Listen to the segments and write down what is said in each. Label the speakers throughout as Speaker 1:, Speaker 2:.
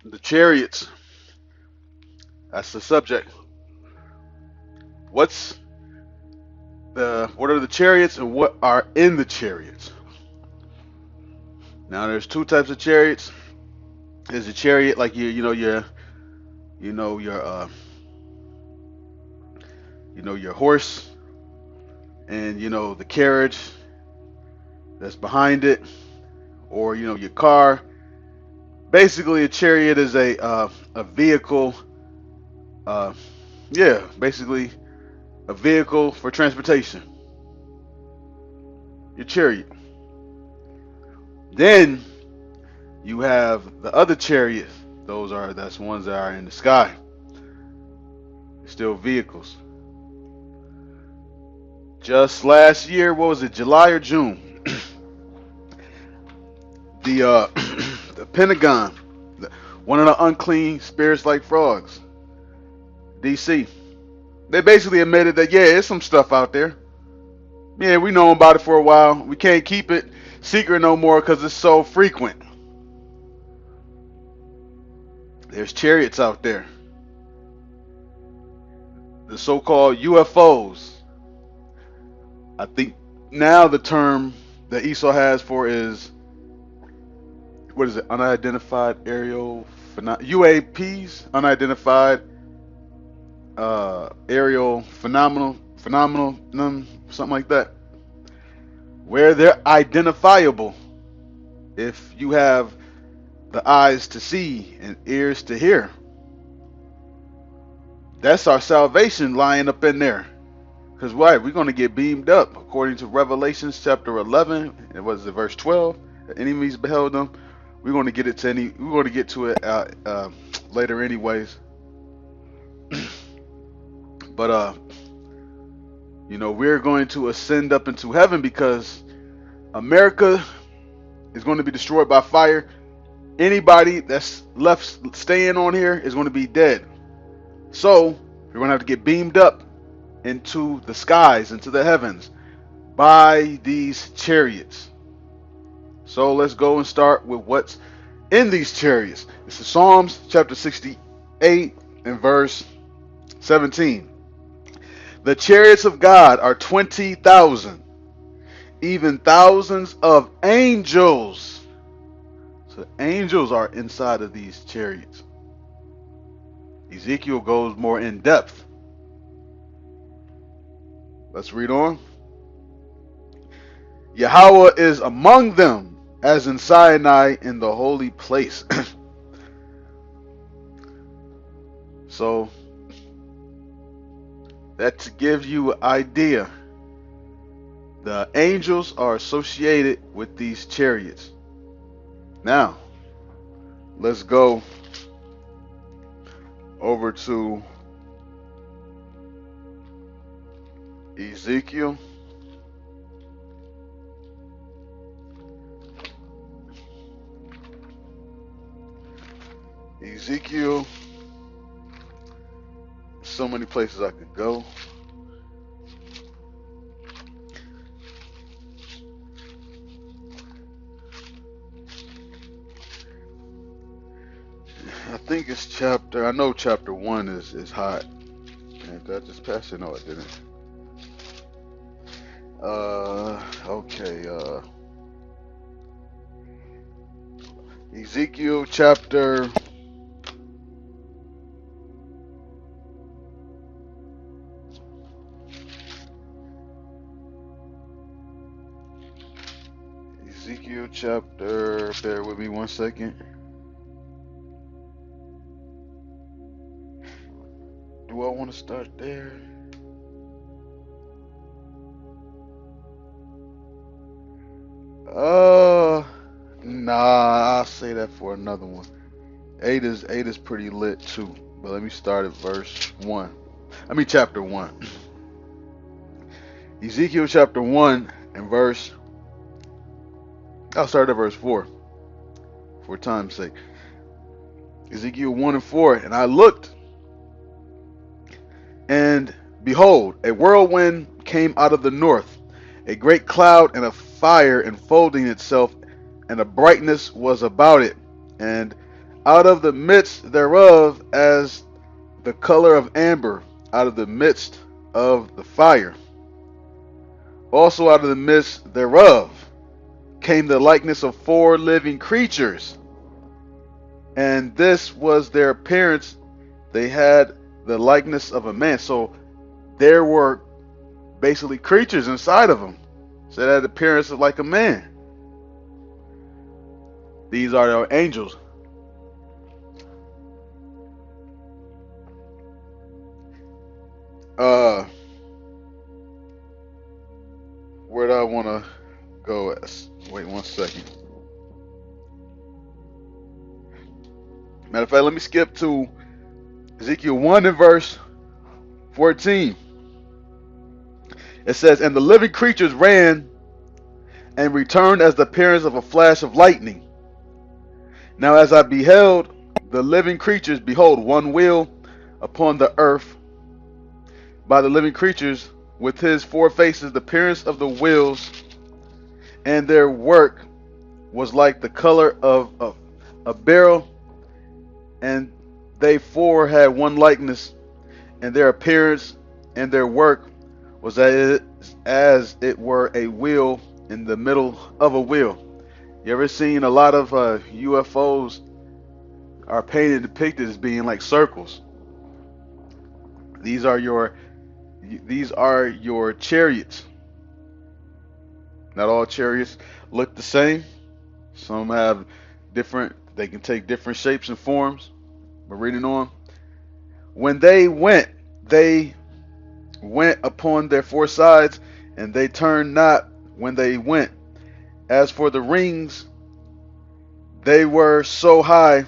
Speaker 1: The chariots. That's the subject. What's what are the chariots and what are in the chariots? Now there's two types of chariots. There's a chariot like you know your your horse and the carriage that's behind it, or your car. Basically, a chariot is a vehicle. Uh, yeah, basically a vehicle for transportation. Your chariot. Then you have the other chariot. That's ones that are in the sky. Still vehicles. Just last year, what was it, July or June? the the Pentagon, one of the unclean spirits like frogs, DC. They basically admitted that yeah, there's some stuff out there. Yeah, we know about it for a while. We can't keep it secret no more because it's so frequent. There's chariots out there. The so-called UFOs. I think now the term that Esau has for is what is it? Unidentified aerial UAPs, unidentified aerial phenomenal, something like that, where they're identifiable if you have the eyes to see and ears to hear. That's our salvation lying up in there. Because why? We're going to get beamed up according to Revelations chapter 11. And what is it, verse 12? The enemies beheld them. We're going to get it to any. We're going to get to it later, anyways. But we're going to ascend up into heaven because America is going to be destroyed by fire. Anybody that's left staying on here is going to be dead. So we're going to have to get beamed up into the skies, into the heavens, by these chariots. So let's go and start with what's in these chariots. This is Psalms chapter 68 and verse 17. The chariots of God are 20,000, even thousands of angels. So angels are inside of these chariots. Ezekiel goes more in depth. Let's read on. Yahweh is among them, as in Sinai in the holy place. So that to give you an idea, the angels are associated with these chariots. Now, let's go over to Ezekiel. Ezekiel. So many places I could go. I think it's chapter. I know chapter 1 is hot. And did I just pass it? No, I didn't. Okay. Ezekiel chapter. Ezekiel chapter. Bear with me 1 second. Do I want to start there? Nah, I'll say that for another one. Eight is pretty lit too. But let me start at verse 1. I mean chapter 1. Ezekiel chapter 1 and verse. I'll start at verse 4 for time's sake. Ezekiel 1 and 4. And I looked, and behold, a whirlwind came out of the north, a great cloud and a fire enfolding itself, and a brightness was about it. And out of the midst thereof as the color of amber, out of the midst of the fire. Also out of the midst thereof came the likeness of four living creatures, and this was their appearance. They had the likeness of a man. So there were basically creatures inside of them. So that had the appearance of like a man. These are the angels. Where do I want to go? Wait 1 second. Matter of fact, let me skip to Ezekiel 1 and verse 14. It says, and the living creatures ran and returned as the appearance of a flash of lightning. Now as I beheld the living creatures, behold, one wheel upon the earth by the living creatures, with his four faces, the appearance of the wheels, and their work was like the color of a beryl, and they four had one likeness, and their appearance and their work was as it were a wheel in the middle of a wheel. You ever seen a lot of UFOs are painted depicted as being like circles? These are your chariots. Not all chariots look the same. Some have different, they can take different shapes and forms. But reading on. When they went upon their four sides, and they turned not when they went. As for the rings, they were so high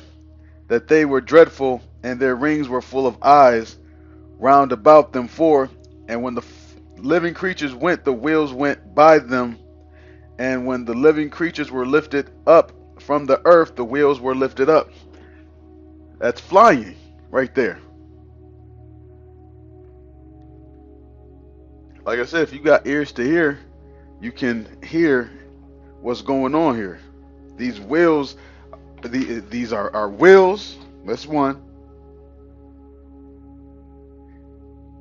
Speaker 1: that they were dreadful, and their rings were full of eyes round about them four. And when the living creatures went, the wheels went by them. And when the living creatures were lifted up from the earth, the wheels were lifted up. That's flying right there. Like I said, if you got ears to hear, you can hear what's going on here. These wheels, these are wheels. That's one.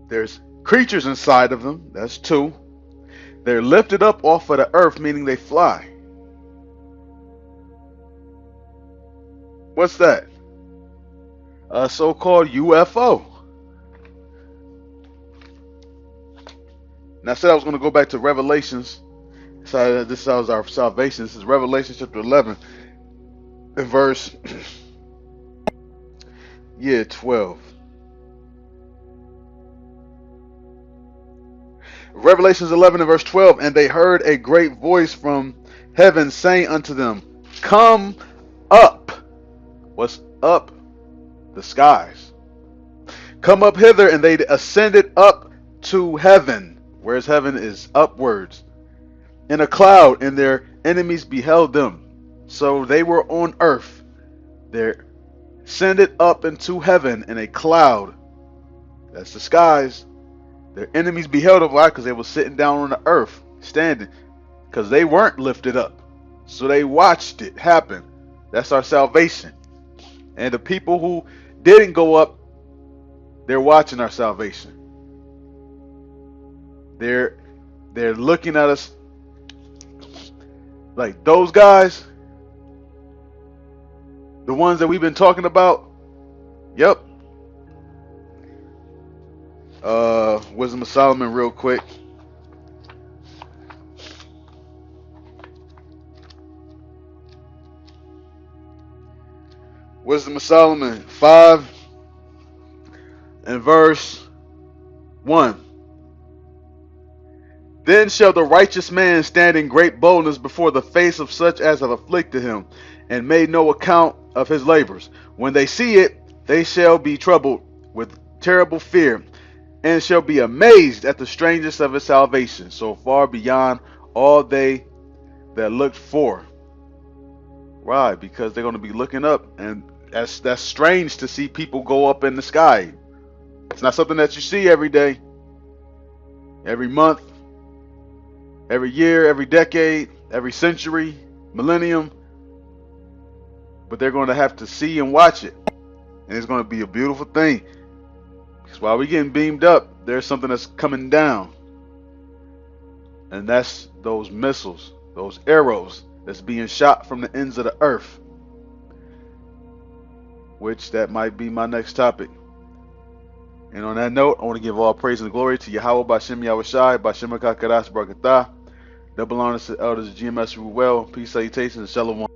Speaker 1: There's creatures inside of them. That's two. They're lifted up off of the earth, meaning they fly. What's that? A so-called UFO. Now I said I was going to go back to Revelations. So this is our salvation. This is Revelation chapter 11 and verse 12. Revelations 11 and verse 12. And they heard a great voice from heaven saying unto them, come up. What's up? The skies. Come up hither. And they ascended up to heaven. Whereas heaven is upwards. In a cloud, and their enemies beheld them. So they were on earth. They ascended up into heaven in a cloud. That's the skies. Their enemies beheld them. Why? Because they were sitting down on the earth, standing. Because they weren't lifted up. So they watched it happen. That's our salvation. And the people who didn't go up, they're watching our salvation. They're looking at us like those guys, the ones that we've been talking about. Yep. Wisdom of Solomon real quick. Wisdom of Solomon 5 and verse 1. Then shall the righteous man stand in great boldness before the face of such as have afflicted him, and made no account of his labors. When they see it, they shall be troubled with terrible fear, and shall be amazed at the strangeness of his salvation, so far beyond all they that looked for. Why? Because they're going to be looking up, and that's strange to see people go up in the sky. It's not something that you see every day, every month, every year, every decade, every century, millennium. but they're going to have to see and watch it, and it's going to be a beautiful thing. Because while we're getting beamed up, there's something that's coming down, and that's those missiles, those arrows that's being shot from the ends of the earth, which that might be my next topic. And on that note, I want to give all praise and glory to Yahweh Bashem Yahushai, Bashem HaKakaras Barakatah. Double honors to elders of GMS Ruel. Peace, salutations, and shalom.